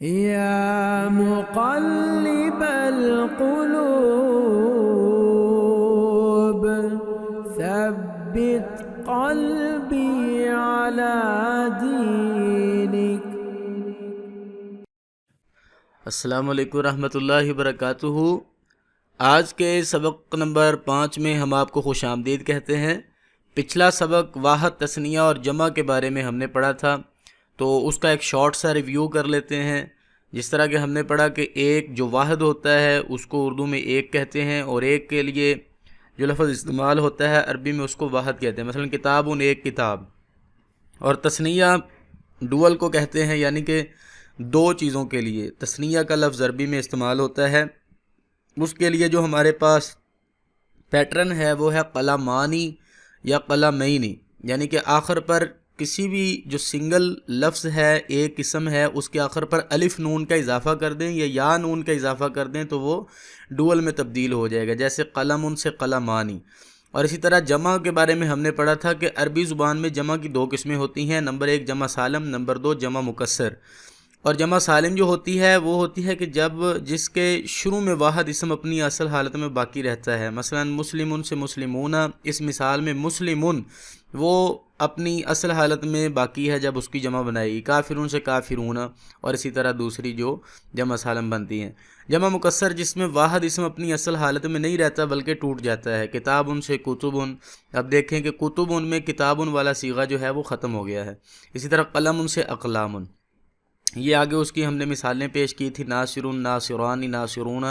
يا مقلب القلوب ثبت قلبي على دينك۔ السلام علیکم ورحمۃ اللہ وبرکاتہ۔ آج کے سبق نمبر 5 میں ہم آپ کو خوش آمدید کہتے ہیں۔ پچھلا سبق واحد، تثنیہ اور جمع کے بارے میں ہم نے پڑھا تھا، تو اس کا ایک شارٹ سا ریویو کر لیتے ہیں۔ جس طرح کہ ہم نے پڑھا کہ ایک جو واحد ہوتا ہے اس کو اردو میں ایک کہتے ہیں، اور ایک کے لیے جو لفظ استعمال ہوتا ہے عربی میں اس کو واحد کہتے ہیں، مثلا کتاب ایک کتاب۔ اور تثنیہ ڈول کو کہتے ہیں، یعنی کہ دو چیزوں کے لیے تثنیہ کا لفظ عربی میں استعمال ہوتا ہے۔ اس کے لیے جو ہمارے پاس پیٹرن ہے وہ ہے قلمانی یا قلمینی، یعنی کہ آخر پر کسی بھی جو سنگل لفظ ہے، ایک اسم ہے، اس کے آخر پر الف نون کا اضافہ کر دیں یا نون کا اضافہ کر دیں تو وہ ڈول میں تبدیل ہو جائے گا، جیسے قلم سے قلمانی۔ اور اسی طرح جمع کے بارے میں ہم نے پڑھا تھا کہ عربی زبان میں جمع کی دو قسمیں ہوتی ہیں، نمبر 1 جمع سالم، نمبر 2 جمع مکسر۔ اور جمع سالم جو ہوتی ہے وہ ہوتی ہے کہ جب جس کے شروع میں واحد اسم اپنی اصل حالت میں باقی رہتا ہے، مثلا مسلمن سے مسلمون، اس مثال میں مسلمن وہ اپنی اصل حالت میں باقی ہے جب اس کی جمع بنائے گی، کافرون سے کافرون، اور اسی طرح دوسری جو جمع سالم بنتی ہیں۔ جمع مکسر جس میں واحد اسم اپنی اصل حالت میں نہیں رہتا بلکہ ٹوٹ جاتا ہے، کتابن سے کتبن۔ اب دیکھیں کہ کتبن میں کتابن والا صیغہ جو ہے وہ ختم ہو گیا ہے۔ اسی طرح قلم سے اقلام۔ یہ آگے اس کی ہم نے مثالیں پیش کی تھی، ناصر ناصران ناصرون،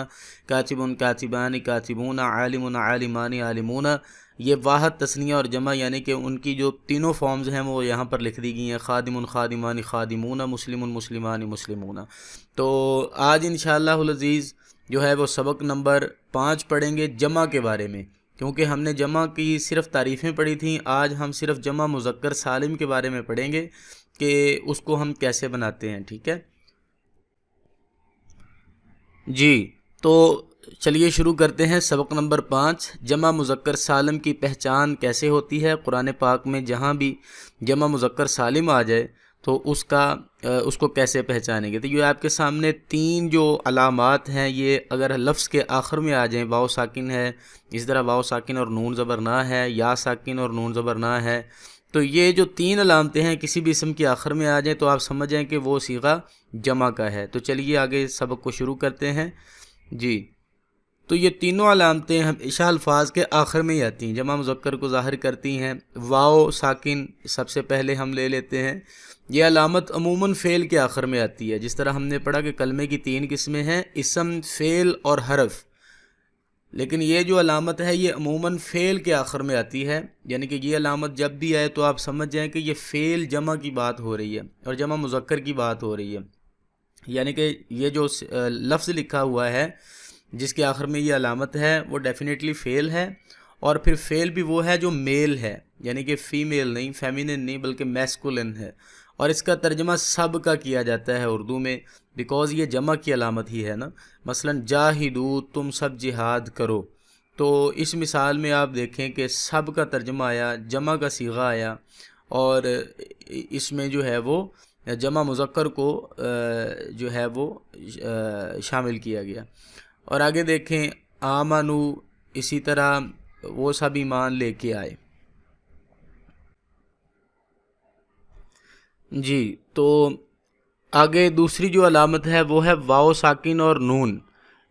کاتب کاتبان کاتبون، عالم عالمان عالمون۔ یہ واحد، تثنیہ اور جمع یعنی کہ ان کی جو تینوں فارمز ہیں وہ یہاں پر لکھ دی گئی ہیں، خادم خادمان خادمون، مسلم مسلمان مسلمون۔ تو آج انشاءاللہ العزیز جو ہے وہ سبق نمبر 5 پڑھیں گے جمع کے بارے میں، کیونکہ ہم نے جمع کی صرف تعریفیں پڑھی تھیں۔ آج ہم صرف جمع مذکر سالم کے بارے میں پڑھیں گے کہ اس کو ہم کیسے بناتے ہیں، ٹھیک ہے جی؟ تو چلیے شروع کرتے ہیں سبق نمبر 5، جمع مذکر سالم کی پہچان کیسے ہوتی ہے۔ قرآن پاک میں جہاں بھی جمع مذکر سالم آ جائے تو اس کو کیسے پہچانیں گے؟ تو یہ آپ کے سامنے 3 جو علامات ہیں، یہ اگر لفظ کے آخر میں آ جائیں، واو ساکن ہے، اس طرح واو ساکن اور نون زبر نہ ہے، یا ساکن اور نون زبر نہ ہے، تو یہ جو 3 علامتیں ہیں کسی بھی اسم کے آخر میں آ جائیں تو آپ سمجھ جائیں کہ وہ صیغہ جمع کا ہے۔ تو چلیے آگے سبق کو شروع کرتے ہیں جی۔ تو یہ تینوں علامتیں ہمیشہ الفاظ کے آخر میں ہی آتی ہیں، جمع مذکر کو ظاہر کرتی ہیں۔ واو ساکن سب سے پہلے ہم لے لیتے ہیں، یہ علامت عموماً فعل کے آخر میں آتی ہے، جس طرح ہم نے پڑھا کہ کلمے کی 3 قسمیں ہیں، اسم، فعل اور حرف، لیکن یہ جو علامت ہے یہ عموماً فعل کے آخر میں آتی ہے، یعنی کہ یہ علامت جب بھی آئے تو آپ سمجھ جائیں کہ یہ فعل جمع کی بات ہو رہی ہے اور جمع مذکر کی بات ہو رہی ہے، یعنی کہ یہ جو لفظ لکھا ہوا ہے جس کے آخر میں یہ علامت ہے وہ ڈیفینیٹلی فعل ہے، اور پھر فعل بھی وہ ہے جو میل ہے، یعنی کہ فیمیل نہیں، فیمینن نہیں، بلکہ میسکولن ہے، اور اس کا ترجمہ سب کا کیا جاتا ہے اردو میں، بیکوز یہ جمع کی علامت ہی ہے نا۔ مثلا جاہدو، تم سب جہاد کرو، تو اس مثال میں آپ دیکھیں کہ سب کا ترجمہ آیا، جمع کا صیغہ آیا، اور اس میں جو ہے وہ جمع مذکر کو جو ہے وہ شامل کیا گیا۔ اور آگے دیکھیں آمنو، اسی طرح وہ سب ایمان لے کے آئے جی۔ تو آگے دوسری جو علامت ہے وہ ہے واو ساکن اور نون۔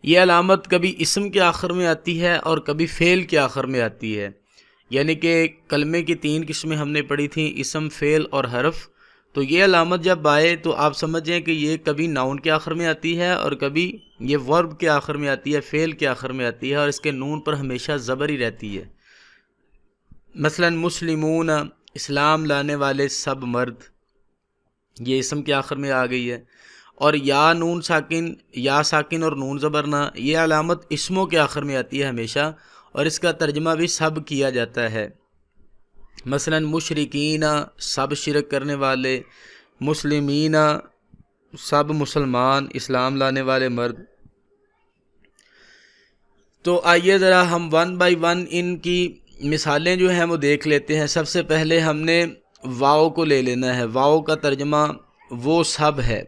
یہ علامت کبھی اسم کے آخر میں آتی ہے اور کبھی فعل کے آخر میں آتی ہے، یعنی کہ کلمے کی 3 قسمیں ہم نے پڑھی تھیں، اسم، فعل اور حرف۔ تو یہ علامت جب آئے تو آپ سمجھیں کہ یہ کبھی ناؤن کے آخر میں آتی ہے اور کبھی یہ ورب کے آخر میں آتی ہے، فعل کے آخر میں آتی ہے، اور اس کے نون پر ہمیشہ زبر ہی رہتی ہے۔ مثلا مسلمون، اسلام لانے والے سب مرد، یہ اسم کے آخر میں آ گئی ہے۔ اور یا ساکن اور نون زبر نہ، یہ علامت اسموں کے آخر میں آتی ہے ہمیشہ، اور اس کا ترجمہ بھی سب کیا جاتا ہے۔ مثلا مشرکین، سب شرک کرنے والے، مسلمین، سب مسلمان، اسلام لانے والے مرد۔ تو آئیے ذرا ہم 1 بائی 1 ان کی مثالیں جو ہیں وہ دیکھ لیتے ہیں۔ سب سے پہلے ہم نے واؤ کو لے لینا ہے، واؤ کا ترجمہ وہ سب ہے،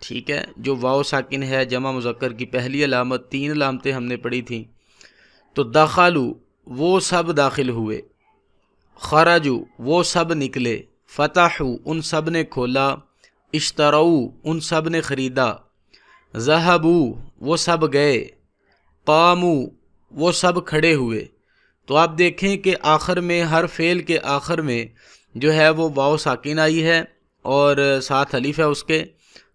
ٹھیک ہے، جو واو ساکن ہے جمع مذکر کی پہلی علامت، 3 علامتیں ہم نے پڑھی تھیں. تو دخلوا وہ سب داخل ہوئے، خرجوا وہ سب نکلے، فتحوا ان سب نے کھولا، اشتروا ان سب نے خریدا، ذهبوا وہ سب گئے، قاموا وہ سب کھڑے ہوئے. تو آپ دیکھیں کہ آخر میں ہر فعل کے آخر میں جو ہے وہ واو ساکن آئی ہے اور ساتھ الف ہے اس کے.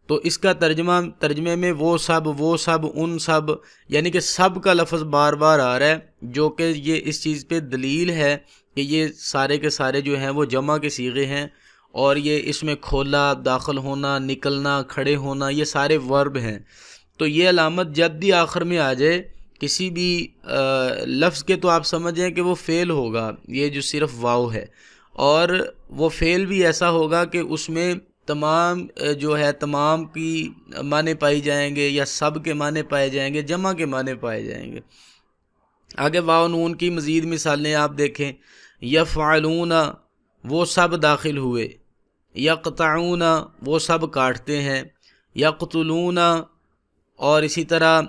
تو اس کا ترجمے میں وہ سب ان سب، یعنی کہ سب کا لفظ بار بار آ رہا ہے، جو کہ یہ اس چیز پہ دلیل ہے کہ یہ سارے کے سارے جو ہیں وہ جمع کے صیغے ہیں، اور یہ اس میں کھولا، داخل ہونا، نکلنا، کھڑے ہونا، یہ سارے ورب ہیں. تو یہ علامت جب بھی آخر میں آ جائے کسی بھی لفظ کے، تو آپ سمجھیں کہ وہ فعل ہوگا، یہ جو صرف واو ہے، اور وہ فعل بھی ایسا ہوگا کہ اس میں تمام جو ہے تمام کی معنی پائی جائیں گے، یا سب کے معنی پائے جائیں گے، جمع کے معنی پائے جائیں گے. آگے واو نون کی مزید مثالیں آپ دیکھیں. یفعلون وہ سب داخل ہوئے، یقطعون وہ سب کاٹتے ہیں، یقتلون اور اسی طرح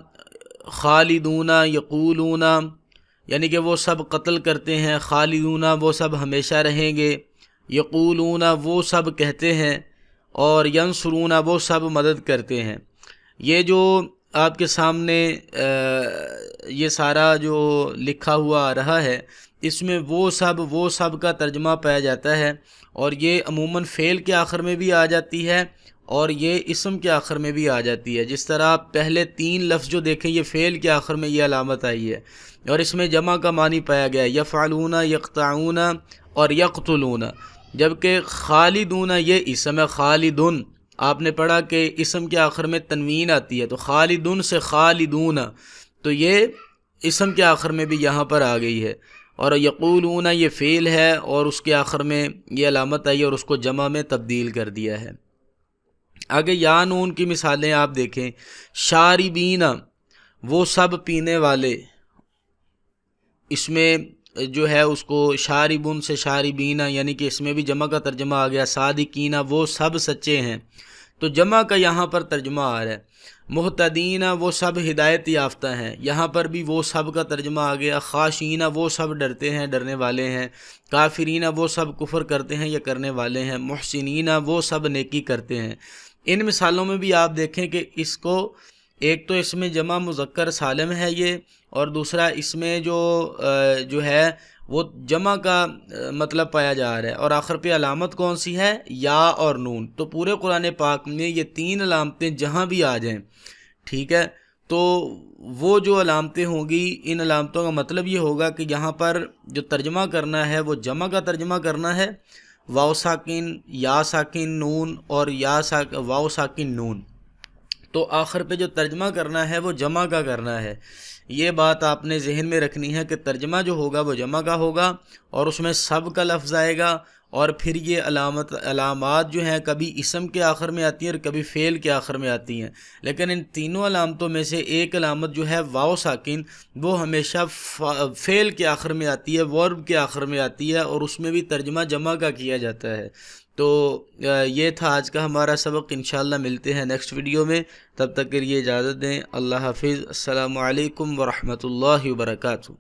خالدون یقولون یعنی کہ وہ سب قتل کرتے ہیں، خالدون وہ سب ہمیشہ رہیں گے، یقولون وہ سب کہتے ہیں، اور ینصرون وہ سب مدد کرتے ہیں. یہ جو آپ کے سامنے یہ سارا جو لکھا ہوا آ رہا ہے، اس میں وہ سب کا ترجمہ پایا جاتا ہے، اور یہ عموماً فعل کے آخر میں بھی آ جاتی ہے اور یہ اسم کے آخر میں بھی آ جاتی ہے. جس طرح پہلے 3 لفظ جو دیکھیں یہ فعل کے آخر میں یہ علامت آئی ہے، اور اس میں جمع کا معنی پایا گیا ہے، یفعلون، یقطعون اور یقتلون. جبکہ خالدون یہ اسم ہے، خالدن آپ نے پڑھا کہ اسم کے آخر میں تنوین آتی ہے، تو خالدن سے خالدون، تو یہ اسم کے آخر میں بھی یہاں پر آ گئی ہے. اور یقولون یہ فعل ہے اور اس کے آخر میں یہ علامت آئی اور اس کو جمع میں تبدیل کر دیا ہے. آگے یا نون کی مثالیں آپ دیکھیں. شاربین وہ سب پینے والے، اس میں جو ہے اس کو شاربون سے شاربین، یعنی کہ اس میں بھی جمع کا ترجمہ آ گیا. صادقین وہ سب سچے ہیں، تو جمع کا یہاں پر ترجمہ آ رہا ہے. محتدین وہ سب ہدایت یافتہ ہیں، یہاں پر بھی وہ سب کا ترجمہ آ گیا. خاشین وہ سب ڈرتے ہیں، ڈرنے والے ہیں. کافرین وہ سب کفر کرتے ہیں یا کرنے والے ہیں. محسنین وہ سب نیکی کرتے ہیں. ان مثالوں میں بھی آپ دیکھیں کہ اس کو ایک تو اس میں جمع مذکر سالم ہے یہ، اور دوسرا اس میں جو ہے وہ جمع کا مطلب پایا جا رہا ہے، اور آخر پہ علامت کون سی ہے؟ یا اور نون. تو پورے قرآن پاک میں یہ 3 علامتیں جہاں بھی آ جائیں، ٹھیک ہے، تو وہ جو علامتیں ہوں گی، ان علامتوں کا مطلب یہ ہوگا کہ یہاں پر جو ترجمہ کرنا ہے وہ جمع کا ترجمہ کرنا ہے، واو ساکن، یا ساکن، نون، اور واو ساکن نون. تو آخر پہ جو ترجمہ کرنا ہے وہ جمع کا کرنا ہے. یہ بات آپ نے ذہن میں رکھنی ہے کہ ترجمہ جو ہوگا وہ جمع کا ہوگا، اور اس میں سب کا لفظ آئے گا، اور پھر یہ علامات جو ہیں کبھی اسم کے آخر میں آتی ہیں اور کبھی فعل کے آخر میں آتی ہیں. لیکن ان تینوں علامتوں میں سے ایک علامت جو ہے واو ساکن، وہ ہمیشہ فعل کے آخر میں آتی ہے، ورب کے آخر میں آتی ہے، اور اس میں بھی ترجمہ جمع کا کیا جاتا ہے. تو یہ تھا آج کا ہمارا سبق. انشاءاللہ ملتے ہیں نیکسٹ ویڈیو میں، تب تک کے لیے اجازت دیں. اللہ حافظ. السلام علیکم ورحمۃ اللہ وبرکاتہ.